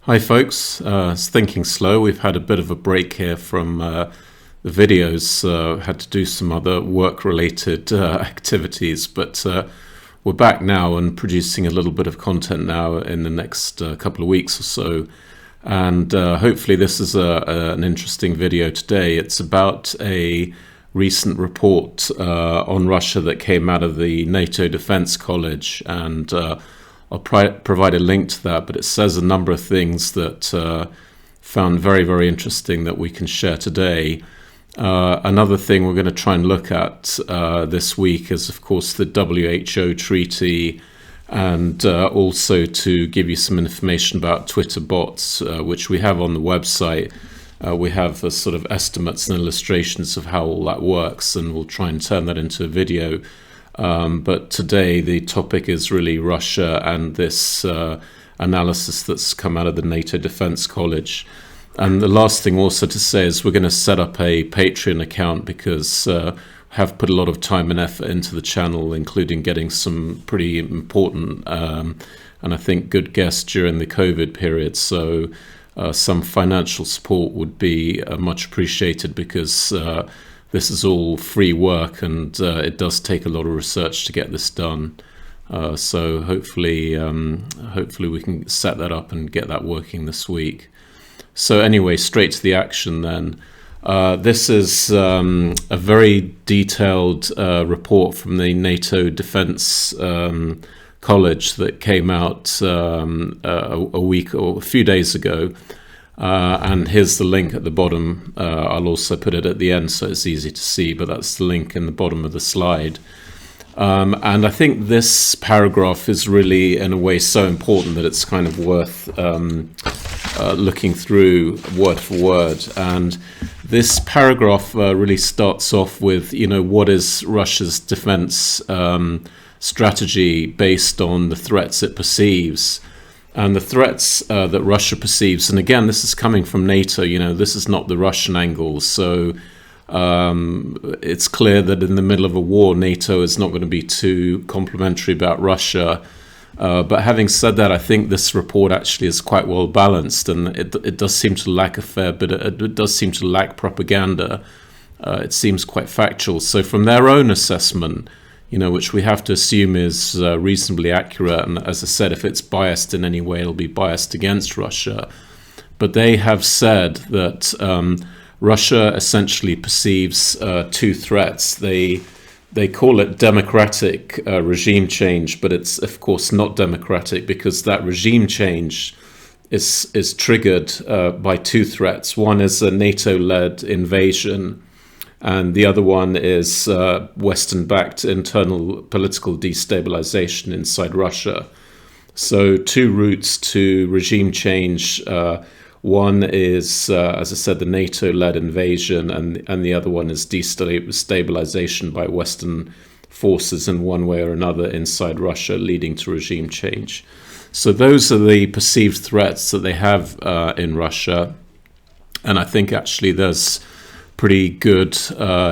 Hi folks, it's Thinking Slow. We've had a bit of a break here from the videos, had to do some other work-related activities, but we're back now and producing a little bit of content now in the next couple of weeks or so. And hopefully this is an interesting video today. It's about a recent report on Russia that came out of the NATO Defense College, and I'll provide a link to that, but it says a number of things that found very, very interesting that we can share today. Another thing we're going to try and look at this week is, of course, the WHO treaty, and also to give you some information about Twitter bots, which we have on the website. We have sort of estimates and illustrations of how all that works, and we'll try and turn that into a video. But today the topic is really Russia and this analysis that's come out of the NATO Defense College. And the last thing also to say is we're going to set up a Patreon account because I have put a lot of time and effort into the channel, including getting some pretty important and I think good guests during the COVID period. So some financial support would be much appreciated, because this is all free work, and it does take a lot of research to get this done. So hopefully we can set that up and get that working this week. So anyway, straight to the action then. This is a very detailed report from the NATO Defense College that came out a week or a few days ago. And here's the link at the bottom. I'll also put it at the end so it's easy to see, but that's the link in the bottom of the slide. And I think this paragraph is really, in a way, so important that it's kind of worth looking through word for word. And this paragraph really starts off with, what is Russia's defense strategy based on the threats it perceives. And the threats that Russia perceives, and again, this is coming from NATO, this is not the Russian angle. So it's clear that in the middle of a war, NATO is not going to be too complimentary about Russia. But having said that, I think this report actually is quite well balanced, and it does seem to lack a fair bit. It does seem to lack propaganda. It seems quite factual. So from their own assessment, which we have to assume is reasonably accurate. And as I said, if it's biased in any way, it'll be biased against Russia. But they have said that Russia essentially perceives two threats. They call it democratic regime change, but it's of course not democratic, because that regime change is triggered by two threats. One is a NATO-led invasion, and the other one is Western-backed internal political destabilization inside Russia. So two routes to regime change. One is, as I said, the NATO-led invasion, and the other one is destabilization by Western forces in one way or another inside Russia, leading to regime change. So those are the perceived threats that they have in Russia. And I think actually there's pretty good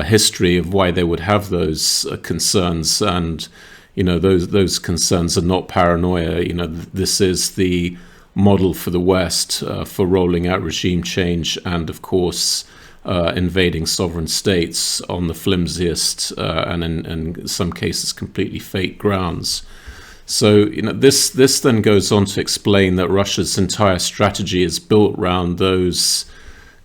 history of why they would have those concerns, and those concerns are not paranoia. This is the model for the West for rolling out regime change, and of course invading sovereign states on the flimsiest and in some cases completely fake grounds. So this then goes on to explain that Russia's entire strategy is built around those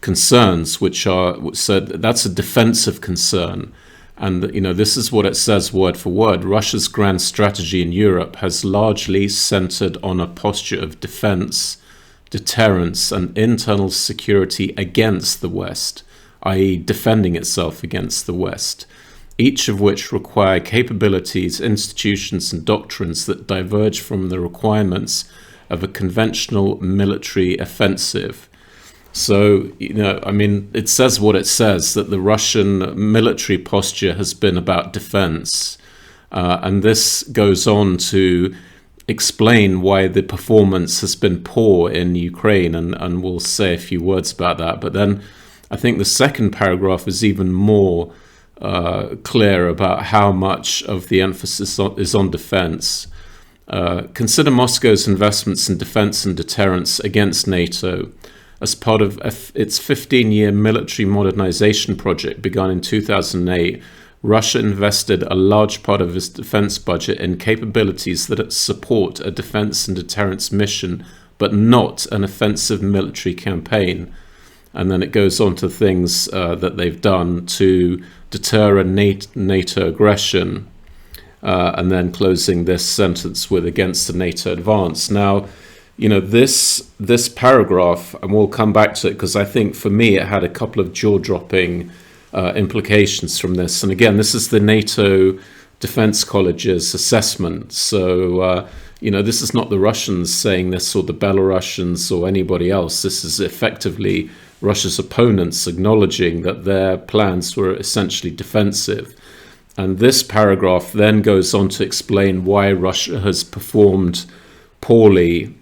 concerns, which are, so that's a defensive concern. And this is what it says word for word: Russia's grand strategy in Europe has largely centered on a posture of defense, deterrence, and internal security against the West, i.e. defending itself against the West, each of which require capabilities, institutions, and doctrines that diverge from the requirements of a conventional military offensive. So, it says what it says, that the Russian military posture has been about defense. And this goes on to explain why the performance has been poor in Ukraine, and we'll say a few words about that. But then I think the second paragraph is even more clear about how much of the emphasis is on defense. Consider Moscow's investments in defense and deterrence against NATO as part of its 15-year military modernization project begun in 2008. Russia invested a large part of its defense budget in capabilities that support a defense and deterrence mission, but not an offensive military campaign. And then it goes on to things that they've done to deter a NATO aggression. And then closing this sentence with against the NATO advance. Now, this paragraph, and we'll come back to it because I think for me it had a couple of jaw-dropping implications from this. And again, this is the NATO Defense College's assessment. So, this is not the Russians saying this or the Belarusians or anybody else. This is effectively Russia's opponents acknowledging that their plans were essentially defensive. And this paragraph then goes on to explain why Russia has performed poorly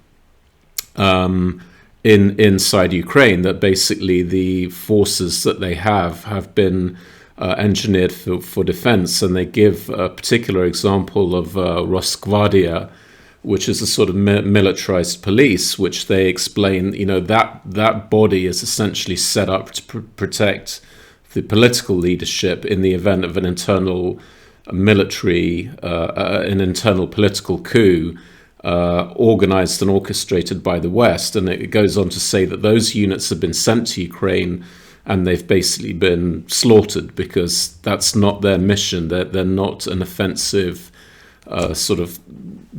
inside Ukraine, that basically the forces that they have been engineered for defense. And they give a particular example of Rosgvardia, which is a sort of militarized police, which they explain, that body is essentially set up to protect the political leadership in the event of an internal military, an internal political coup organized and orchestrated by the West. And it goes on to say that those units have been sent to Ukraine and they've basically been slaughtered because that's not their mission. They're not an offensive sort of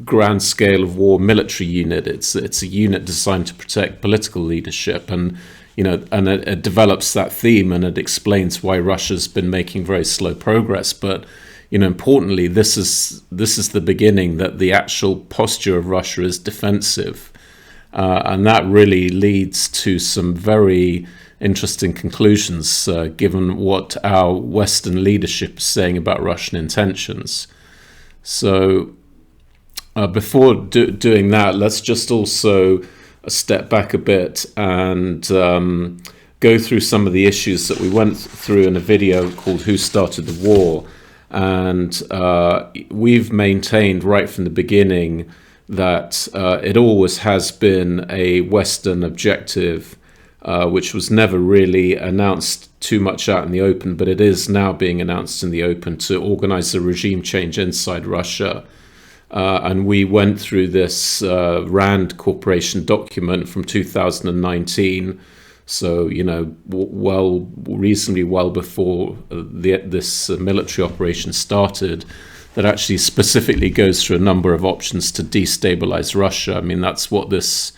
grand scale of war military unit. It's a unit designed to protect political leadership. And and it develops that theme, and it explains why Russia's been making very slow progress. But, importantly, this is the beginning, that the actual posture of Russia is defensive. And that really leads to some very interesting conclusions, given what our Western leadership is saying about Russian intentions. So before doing that, let's just also step back a bit and go through some of the issues that we went through in a video called Who Started the War? And we've maintained right from the beginning that it always has been a Western objective, which was never really announced too much out in the open, but it is now being announced in the open, to organize a regime change inside Russia. And we went through this RAND Corporation document from 2019, so reasonably well before this military operation started, that actually specifically goes through a number of options to destabilize Russia. I mean, that's what this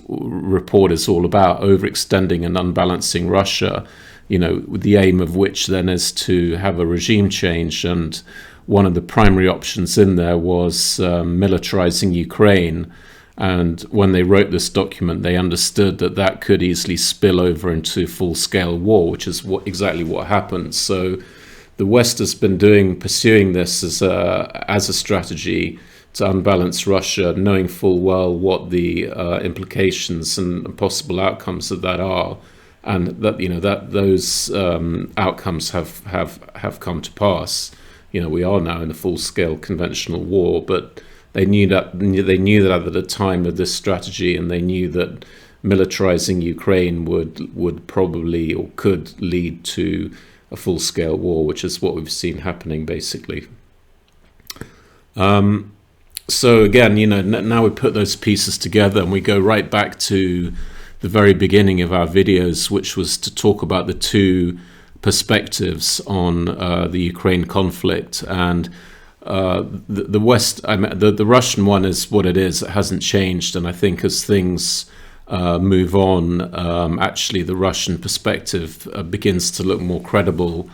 report is all about: overextending and unbalancing Russia. With the aim of which then is to have a regime change. And one of the primary options in there was militarizing Ukraine. And when they wrote this document, they understood that that could easily spill over into full-scale war, which is exactly what happened. So the West has been pursuing this as a strategy to unbalance Russia, knowing full well what the implications and possible outcomes of that are. And that those outcomes have come to pass. We are now in a full-scale conventional war, but they knew that at the time of this strategy, and they knew that militarizing Ukraine would probably or could lead to a full-scale war, which is what we've seen happening basically. So again, now we put those pieces together and we go right back to the very beginning of our videos, which was to talk about the two perspectives on the Ukraine conflict. And the West, the Russian one is what it is. It hasn't changed. And I think as things move on, actually the Russian perspective begins to look more credible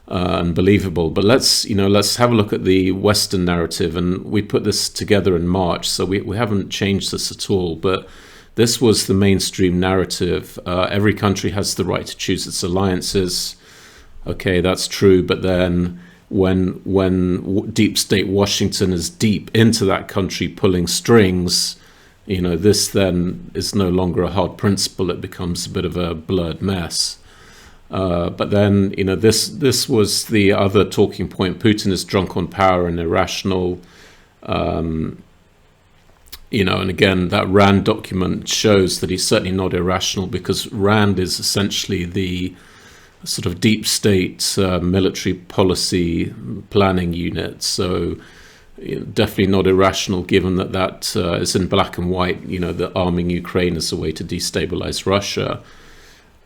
and believable. But let's have a look at the Western narrative. And we put this together in March, so we haven't changed this at all. But this was the mainstream narrative. Every country has the right to choose its alliances. Okay, that's true. But then when deep state Washington is deep into that country pulling strings, this then is no longer a hard principle. It becomes a bit of a blurred mess. But then, this was the other talking point. Putin is drunk on power and irrational. And again, that Rand document shows that he's certainly not irrational, because Rand is essentially the sort of deep state military policy planning unit. So definitely not irrational, given that is in black and white, that arming Ukraine is a way to destabilize Russia.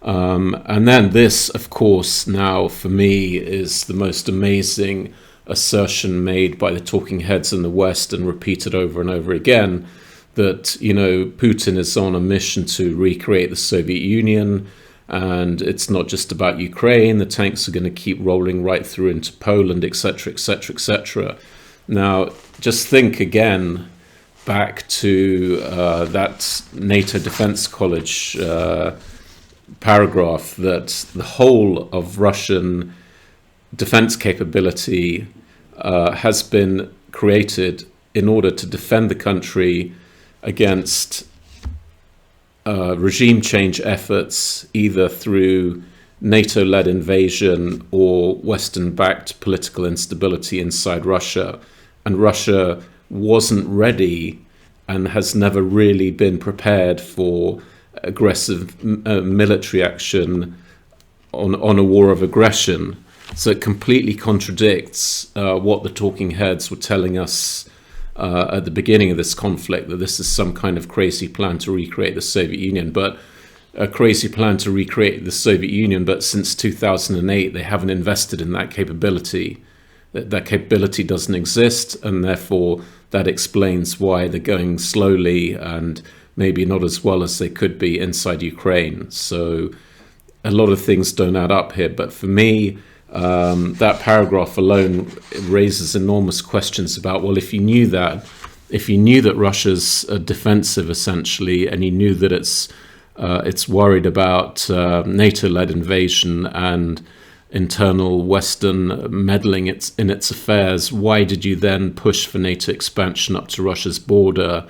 And then this, of course, now for me is the most amazing assertion made by the talking heads in the West and repeated over and over again, that, Putin is on a mission to recreate the Soviet Union, and it's not just about Ukraine. The tanks are going to keep rolling right through into Poland, etc., etc., etc. Now, just think again back to that NATO Defense College paragraph, that the whole of Russian defense capability has been created in order to defend the country against regime change efforts, either through NATO-led invasion or Western-backed political instability inside Russia. And Russia wasn't ready and has never really been prepared for aggressive military action on a war of aggression. So it completely contradicts what the talking heads were telling us at the beginning of this conflict, that this is some kind of crazy plan to recreate the Soviet Union. But a crazy plan to recreate the Soviet Union, but since 2008 they haven't invested in that capability. That capability doesn't exist, and therefore that explains why they're going slowly and maybe not as well as they could be inside Ukraine. So a lot of things don't add up here. But for me, that paragraph alone raises enormous questions about, well, if you knew that Russia's defensive essentially, and you knew that it's worried about NATO-led invasion and internal Western meddling in its affairs, why did you then push for NATO expansion up to Russia's border?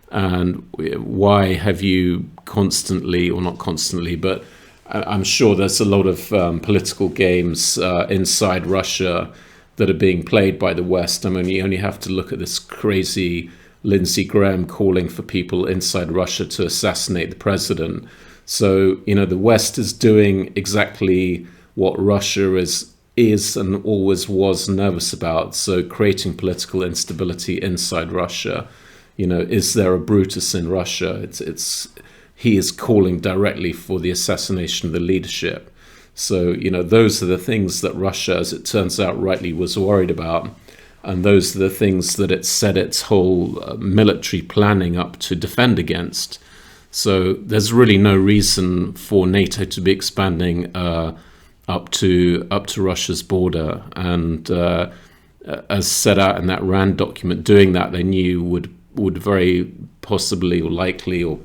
And why have you constantly, or not constantly, but I'm sure there's a lot of political games inside Russia that are being played by the West. I mean, you only have to look at this crazy Lindsey Graham calling for people inside Russia to assassinate the president. So, the West is doing exactly what Russia is and always was nervous about. So creating political instability inside Russia. Is there a Brutus in Russia? He is calling directly for the assassination of the leadership. So, those are the things that Russia, as it turns out, rightly was worried about. And those are the things that it set its whole military planning up to defend against. So there's really no reason for NATO to be expanding up to Russia's border. And as set out in that Rand document, doing that they knew would very possibly or likely or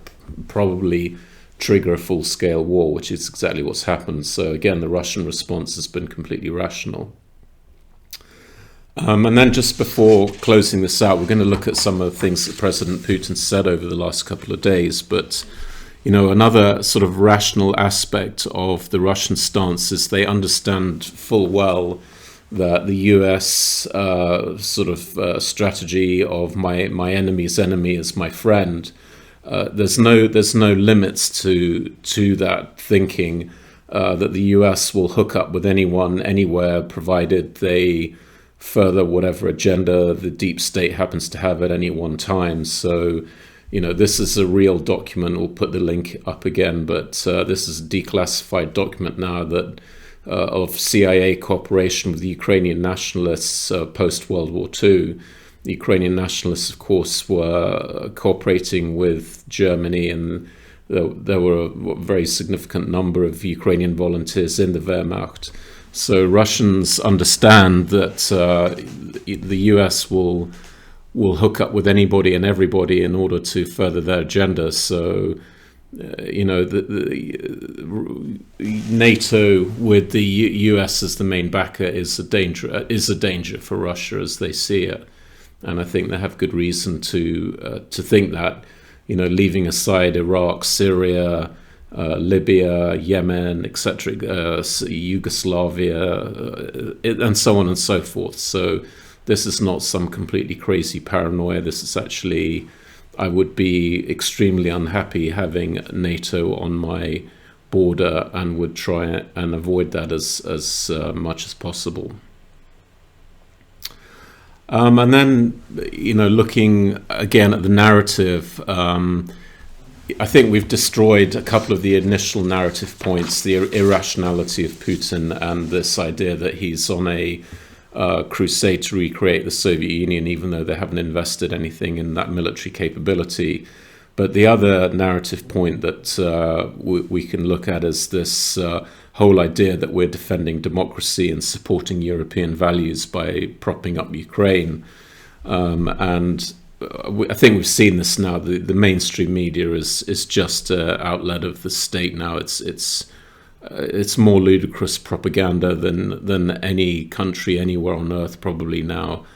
probably trigger a full-scale war, which is exactly what's happened. So again, the Russian response has been completely rational. And then just before closing this out, we're going to look at some of the things that President Putin said over the last couple of days. But, another sort of rational aspect of the Russian stance is they understand full well that the US strategy of my enemy's enemy is my friend. There's no limits to that thinking, that the US will hook up with anyone, anywhere, provided they further whatever agenda the deep state happens to have at any one time. So, this is a real document. We'll put the link up again, but this is a declassified document now that of CIA cooperation with the Ukrainian nationalists post-World War II. The Ukrainian nationalists, of course, were cooperating with Germany, and there were a very significant number of Ukrainian volunteers in the Wehrmacht. So Russians understand that the US will hook up with anybody and everybody in order to further their agenda. So, the NATO with the US as the main backer is a danger for Russia as they see it. And I think they have good reason to think that, leaving aside Iraq, Syria, Libya, Yemen, etc., Yugoslavia, and so on and so forth. So this is not some completely crazy paranoia. This is actually I would be extremely unhappy having NATO on my border, and would try and avoid that as much as possible. And then, looking again at the narrative, I think we've destroyed a couple of the initial narrative points, the irrationality of Putin and this idea that he's on a crusade to recreate the Soviet Union, even though they haven't invested anything in that military capability. But the other narrative point that we can look at is this whole idea that we're defending democracy and supporting European values by propping up Ukraine. And I think we've seen this now. The mainstream media is just an outlet of the state now. It's more ludicrous propaganda than any country anywhere on earth probably now.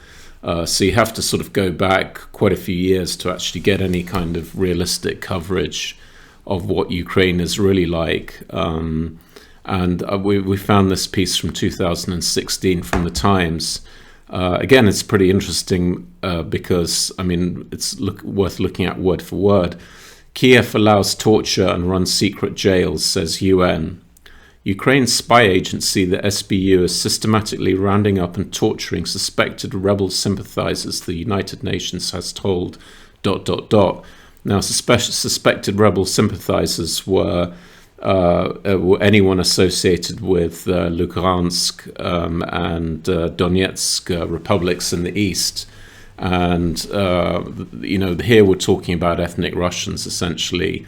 So you have to sort of go back quite a few years to actually get any kind of realistic coverage of what Ukraine is really like. And we found this piece from 2016 from the Times. Again, it's pretty interesting because, it's worth looking at word for word. Kiev allows torture and runs secret jails, says UN. Ukraine's spy agency, the SBU, is systematically rounding up and torturing suspected rebel sympathizers, the United Nations has told ... Now, suspected rebel sympathizers were anyone associated with Lugansk and Donetsk republics in the east. And, here we're talking about ethnic Russians, essentially.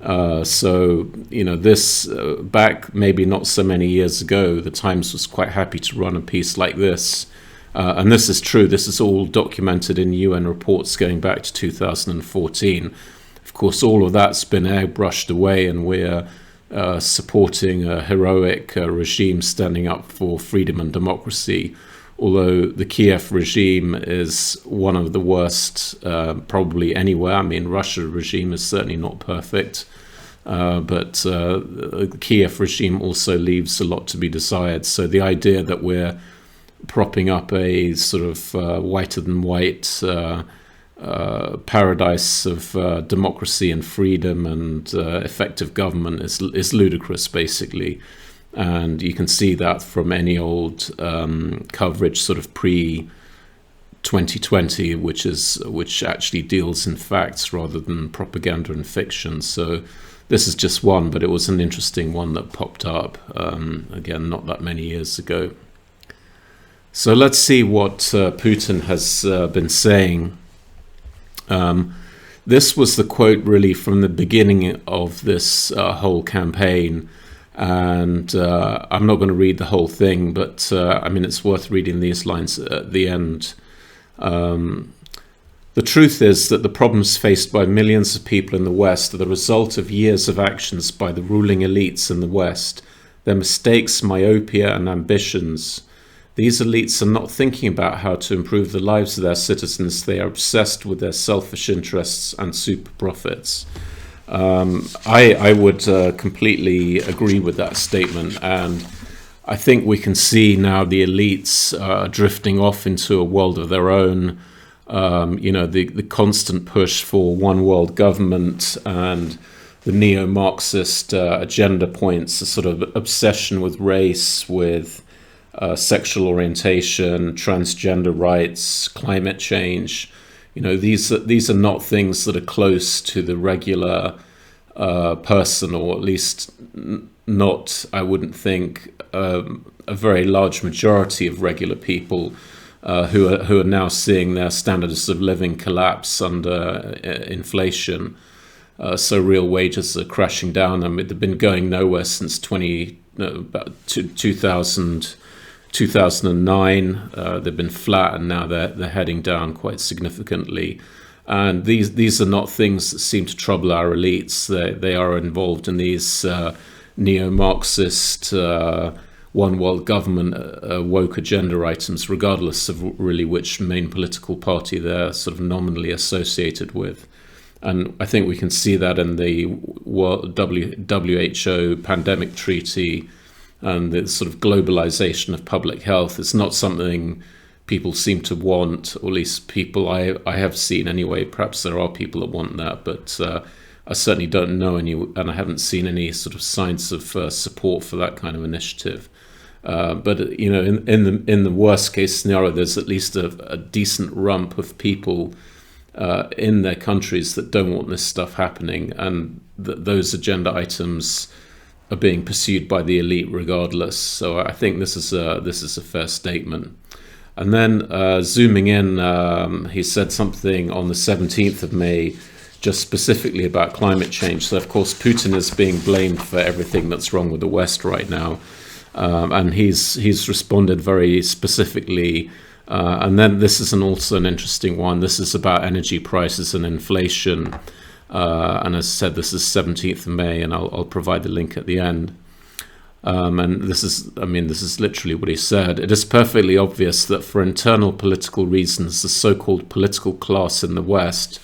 This back maybe not so many years ago, the Times was quite happy to run a piece like this. And this is true. This is all documented in UN reports going back to 2014. Of course, all of that's been airbrushed away, and we're supporting a heroic regime standing up for freedom and democracy. Although the Kiev regime is one of the worst probably anywhere. Russia regime is certainly not perfect. But the Kiev regime also leaves a lot to be desired. So the idea that we're propping up a sort of whiter than white paradise of democracy and freedom and effective government is ludicrous, basically. And you can see that from any old coverage sort of pre-2020, which actually deals in facts rather than propaganda and fiction. So this is just one, but it was an interesting one that popped up, again, not that many years ago. So let's see what Putin has been saying. This was the quote really from the beginning of this whole campaign. And I'm not going to read the whole thing, but it's worth reading these lines at the end. The truth is that the problems faced by millions of people in the West are the result of years of actions by the ruling elites in the West, their mistakes, myopia, and ambitions. These elites are not thinking about how to improve the lives of their citizens. They are obsessed with their selfish interests and super profits. I would completely agree with that statement, and I think we can see now the elites drifting off into a world of their own. The constant push for one world government and the neo-Marxist agenda points, a sort of obsession with race, with sexual orientation, transgender rights, climate change. These are not things that are close to the regular person, or at least not, I wouldn't think, a very large majority of regular people who are now seeing their standards of living collapse under inflation. So real wages are crashing down. They've been going nowhere since 2009. They've been flat, and now they're heading down quite significantly. And these are not things that seem to trouble our elites. They are involved in these neo-Marxist one world government woke agenda items, regardless of really which main political party they're sort of nominally associated with. And I think we can see that in the WHO pandemic treaty and the sort of globalization of public health. It's not something people seem to want, or at least people I have seen anyway. Perhaps there are people that want that, but I certainly don't know any, and I haven't seen any sort of signs of support for that kind of initiative. But you know, in the worst case scenario, there's at least a decent rump of people in their countries that don't want this stuff happening, and those agenda items are being pursued by the elite regardless. So I think this is a fair statement. And then zooming in, he said something on the 17th of May, just specifically about climate change. So of course Putin is being blamed for everything that's wrong with the West right now, and he's responded very specifically. And then this is also an interesting one. This is about energy prices and inflation. And as I said, this is 17th of May, and I'll provide the link at the end. And this is literally what he said. It is perfectly obvious that for internal political reasons, the so-called political class in the West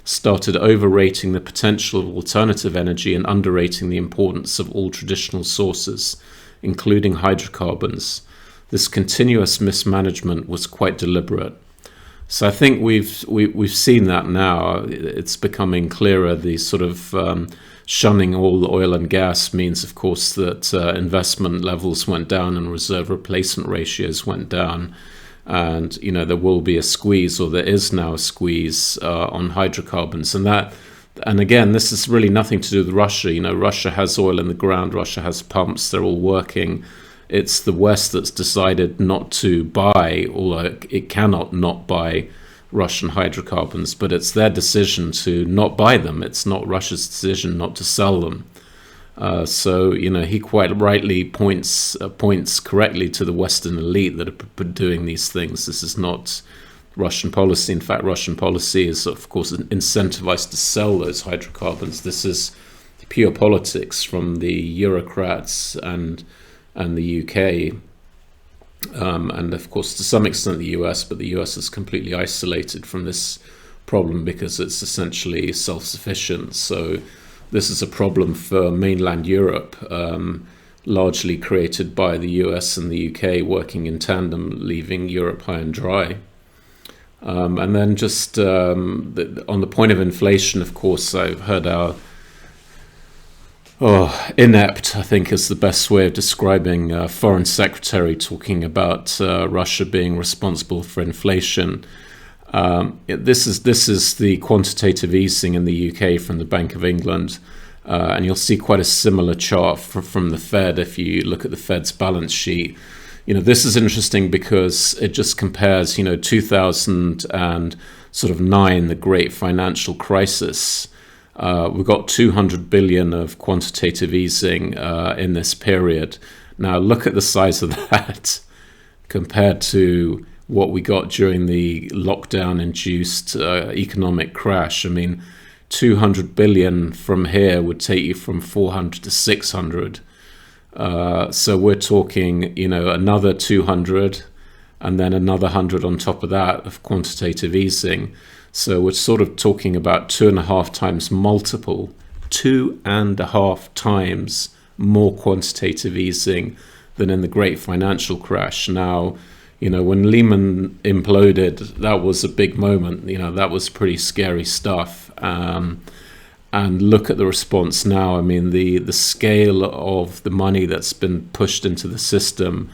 started overrating the potential of alternative energy and underrating the importance of all traditional sources, including hydrocarbons. This continuous mismanagement was quite deliberate. So I think we've seen that now. It's becoming clearer. The sort of shunning all oil and gas means, of course, that investment levels went down and reserve replacement ratios went down. And, you know, there will be a squeeze, or there is now a squeeze on hydrocarbons. And again, this is really nothing to do with Russia. You know, Russia has oil in the ground. Russia has pumps. They're all working. It's the West that's decided not to buy, although it cannot not buy Russian hydrocarbons, but it's their decision to not buy them. It's not Russia's decision not to sell them. So, you know, he quite rightly points correctly to the Western elite that are doing these things. This is not Russian policy. In fact, Russian policy is, of course, incentivized to sell those hydrocarbons. This is pure politics from the Eurocrats and the UK, and of course to some extent the US, but the US is completely isolated from this problem because it's essentially self-sufficient. So this is a problem for mainland Europe, largely created by the US and the UK working in tandem, leaving Europe high and dry. And then just on the point of inflation, of course, I've heard our inept, I think, is the best way of describing Foreign Secretary talking about Russia being responsible for inflation. This is the quantitative easing in the UK from the Bank of England, and you'll see quite a similar chart from the Fed if you look at the Fed's balance sheet. You know, this is interesting because it just compares, you know, 2009, the great financial crisis. We've got 200 billion of quantitative easing in this period. Now look at the size of that compared to what we got during the lockdown-induced economic crash. I mean, 200 billion from here would take you from 400 to 600. So we're talking, you know, another 200 and then another 100 on top of that of quantitative easing. So we're sort of talking about 2.5 times multiple, 2.5 times more quantitative easing than in the great financial crash. Now, you know, when Lehman imploded, that was a big moment. You know, that was pretty scary stuff. And look at the response now. I mean, the scale of the money that's been pushed into the system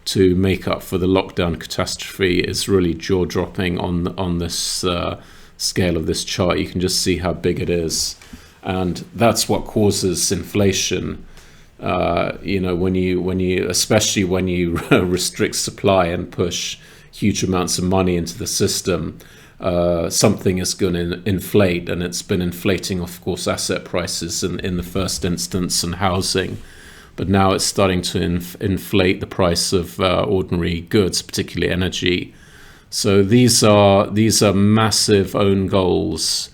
to make up for the lockdown catastrophe is really jaw-dropping on this scale of this chart. You can just see how big it is, and that's what causes inflation. You know, when you especially when you restrict supply and push huge amounts of money into the system, something is going to inflate, and it's been inflating, of course, asset prices in the first instance and housing. But now it's starting to inflate the price of ordinary goods, particularly energy. So these are massive own goals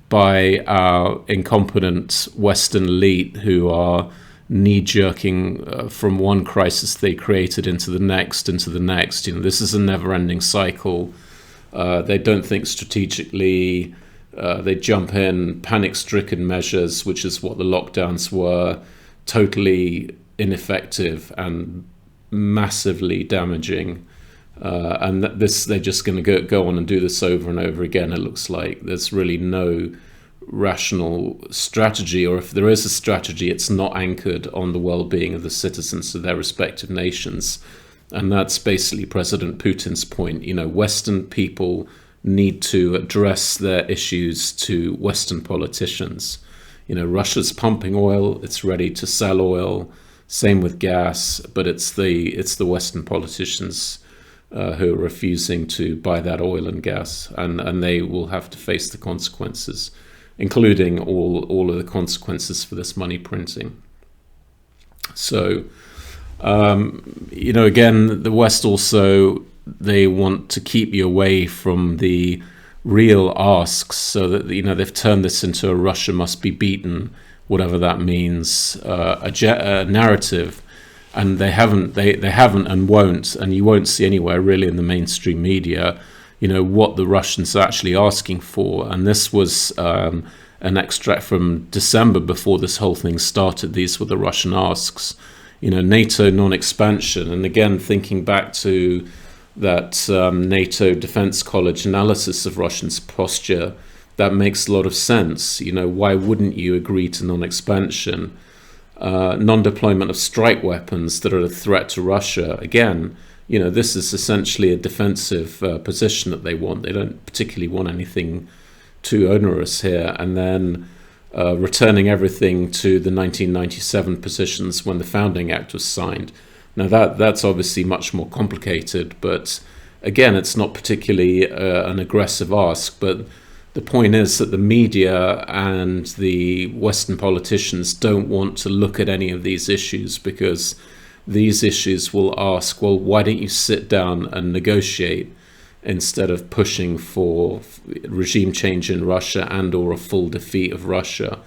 by our incompetent Western elite who are knee-jerking from one crisis they created into the next. You know, this is a never-ending cycle. They don't think strategically. They jump in panic-stricken measures, which is what the lockdowns were. Totally ineffective and massively damaging. And they're just going to go on and do this over and over again. It looks like there's really no rational strategy, or if there is a strategy, it's not anchored on the well-being of the citizens of their respective nations. And that's basically President Putin's point. Western people need to address their issues to Western politicians. Russia's pumping oil, it's ready to sell oil, same with gas, but it's the Western politicians who are refusing to buy that oil and gas, and they will have to face the consequences, including all of the consequences for this money printing. So, again, the West also, they want to keep you away from the real asks, so that they've turned this into a Russia must be beaten, whatever that means, a narrative, and they haven't and won't, and you won't see anywhere really in the mainstream media, what the Russians are actually asking for. And this was an extract from December before this whole thing started. These were the Russian asks. NATO non-expansion, and again thinking back to that NATO Defense College analysis of Russia's posture, that makes a lot of sense. Why wouldn't you agree to non-expansion? Non-deployment of strike weapons that are a threat to Russia. Again, this is essentially a defensive position that they want. They don't particularly want anything too onerous here. And then returning everything to the 1997 positions when the Founding Act was signed. Now that's obviously much more complicated, but again, it's not particularly an aggressive ask. But the point is that the media and the Western politicians don't want to look at any of these issues, because these issues will ask, well, why don't you sit down and negotiate instead of pushing for regime change in Russia and or a full defeat of Russia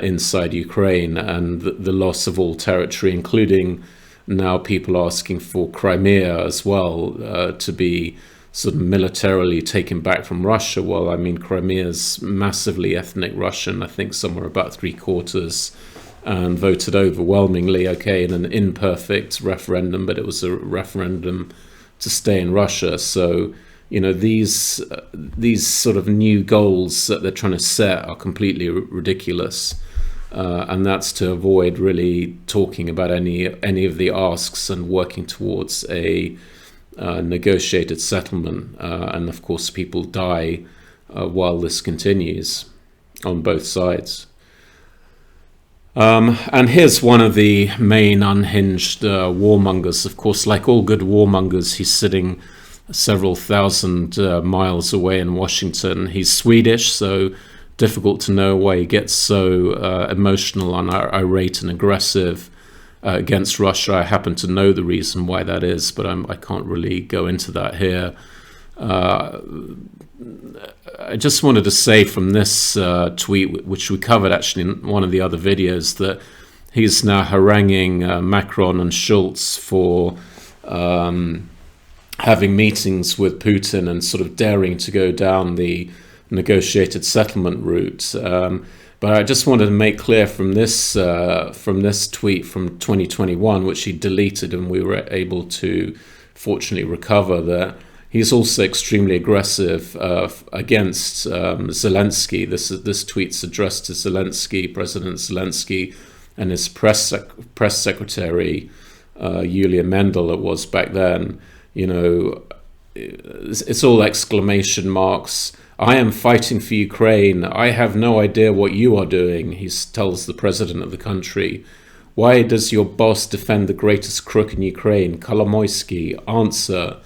inside Ukraine and the loss of all territory, including now people asking for Crimea as well to be sort of militarily taken back from Russia. Well, I mean, Crimea's massively ethnic Russian, I think somewhere about 3/4, and voted overwhelmingly, okay, in an imperfect referendum, but it was a referendum to stay in Russia. So, these sort of new goals that they're trying to set are completely ridiculous. And that's to avoid really talking about any of the asks and working towards a negotiated settlement. And of course, people die while this continues on both sides. And here's one of the main unhinged warmongers. Of course, like all good warmongers, he's sitting several thousand miles away in Washington. He's Swedish, so difficult to know why he gets so emotional and irate and aggressive against Russia. I happen to know the reason why that is, but I can't really go into that here. I just wanted to say from this tweet, which we covered actually in one of the other videos, that he's now haranguing Macron and Schulz for having meetings with Putin and sort of daring to go down the negotiated settlement route. But I just wanted to make clear from this tweet from 2021, which he deleted and we were able to fortunately recover, that he's also extremely aggressive against Zelensky. This tweet's addressed to Zelensky, President Zelensky, and his press secretary, Yulia Mendel, it was back then. It's all exclamation marks. I am fighting for Ukraine. I have no idea what you are doing, he tells the president of the country. Why does your boss defend the greatest crook in Ukraine? Kolomoisky, answer.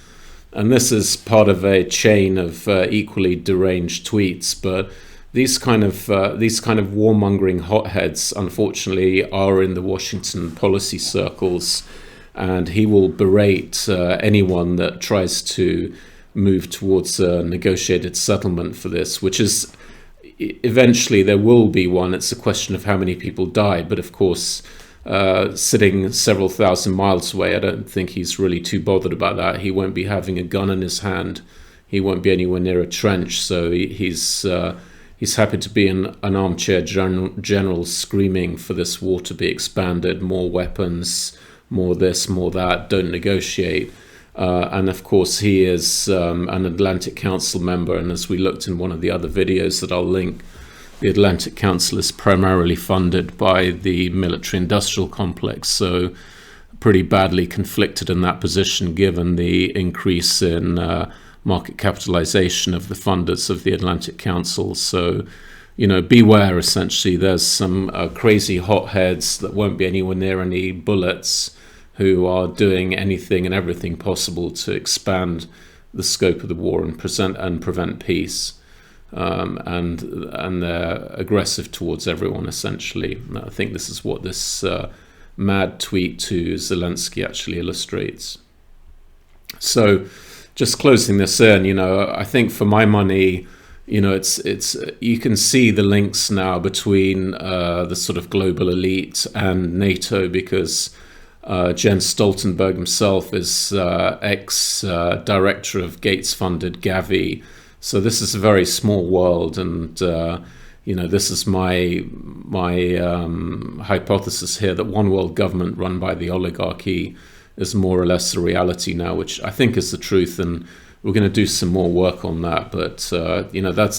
And this is part of a chain of equally deranged tweets. But these kind of warmongering hotheads, unfortunately, are in the Washington policy circles, and he will berate anyone that tries to move towards a negotiated settlement for this, which is eventually there will be one. It's a question of how many people die, but of course, sitting several thousand miles away, I don't think he's really too bothered about that. He won't be having a gun in his hand. He won't be anywhere near a trench, so he's happy to be an armchair general screaming for this war to be expanded, more weapons, more this, more that, don't negotiate. And of course, he is an Atlantic Council member. And as we looked in one of the other videos that I'll link, the Atlantic Council is primarily funded by the military-industrial complex. So pretty badly conflicted in that position, given the increase in market capitalization of the funders of the Atlantic Council. So, beware, essentially. There's some crazy hotheads that won't be anywhere near any bullets who are doing anything and everything possible to expand the scope of the war and prevent peace. And they're aggressive towards everyone, essentially. I think this is what this mad tweet to Zelensky actually illustrates. So just closing this in, I think for my money, it's you can see the links now between the sort of global elite and NATO, because Jens Stoltenberg himself is ex-director of Gates-funded Gavi. So this is a very small world, and this is my hypothesis here, that one world government run by the oligarchy is more or less a reality now, which I think is the truth, and we're going to do some more work on that. But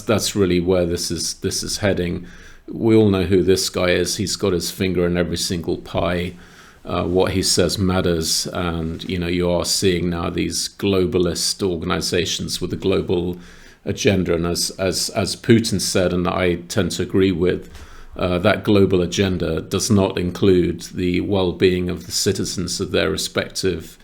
that's really where this is heading. We all know who this guy is. He's got his finger in every single pie. What he says matters, and you are seeing now these globalist organizations with a global agenda, and as Putin said, and I tend to agree with, that global agenda does not include the well-being of the citizens of their respective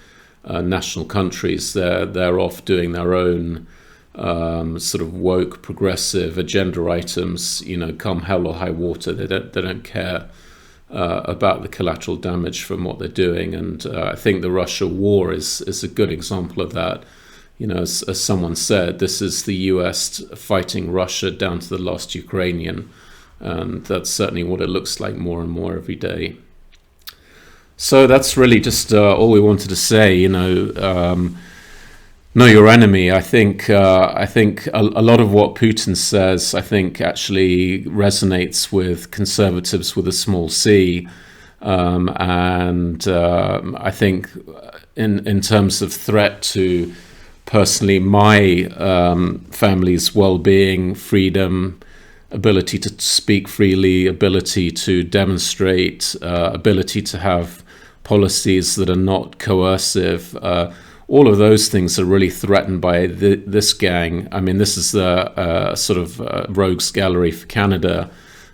national countries. They're off doing their own sort of woke progressive agenda items. Come hell or high water, they don't care about the collateral damage from what they're doing. And I think the Russia war is a good example of that. As someone said, this is the US fighting Russia down to the last Ukrainian, and that's certainly what it looks like more and more every day. So that's really just all we wanted to say. Know your enemy. I think a lot of what Putin says, I think, actually resonates with conservatives with a small c, and I think in terms of threat to personally my family's well-being, freedom, ability to speak freely, ability to demonstrate, ability to have policies that are not coercive, all of those things are really threatened by this gang. I mean, this is the sort of rogues gallery for Canada,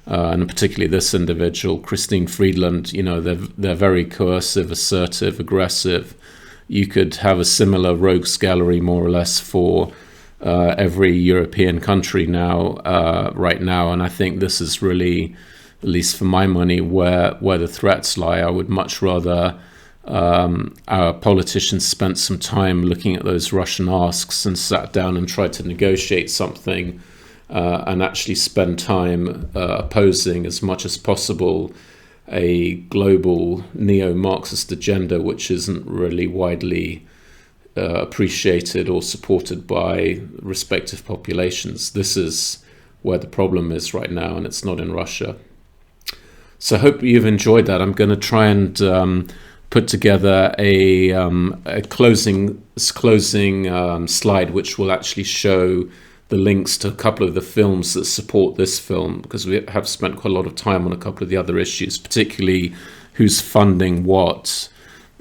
and particularly this individual, Christine Friedland. They're very coercive, assertive, aggressive. You could have a similar rogues gallery more or less for every European country now, right now, and I think this is really, at least for my money, where the threats lie. I would much rather our politicians spent some time looking at those Russian asks and sat down and tried to negotiate something, and actually spend time opposing as much as possible a global neo-Marxist agenda, which isn't really widely appreciated or supported by respective populations. This is where the problem is right now, and it's not in Russia. So I hope you've enjoyed that. I'm going to try and put together a closing slide, which will actually show the links to a couple of the films that support this film, because we have spent quite a lot of time on a couple of the other issues, particularly who's funding what,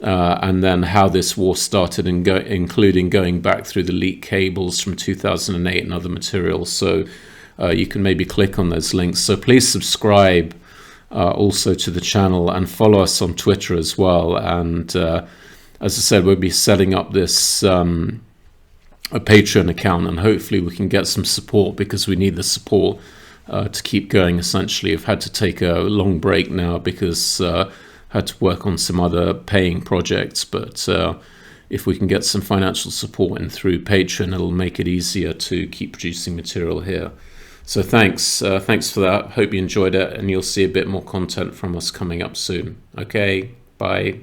and then how this war started, and including going back through the leaked cables from 2008 and other materials. So you can maybe click on those links. So please subscribe also to the channel, and follow us on Twitter as well. And as I said, we'll be setting up this a Patreon account, and hopefully we can get some support, because we need the support to keep going. Essentially, I've had to take a long break now because I had to work on some other paying projects, but if we can get some financial support in through Patreon, it'll make it easier to keep producing material here. So thanks for that. Hope you enjoyed it, and you'll see a bit more content from us coming up soon. Okay, bye.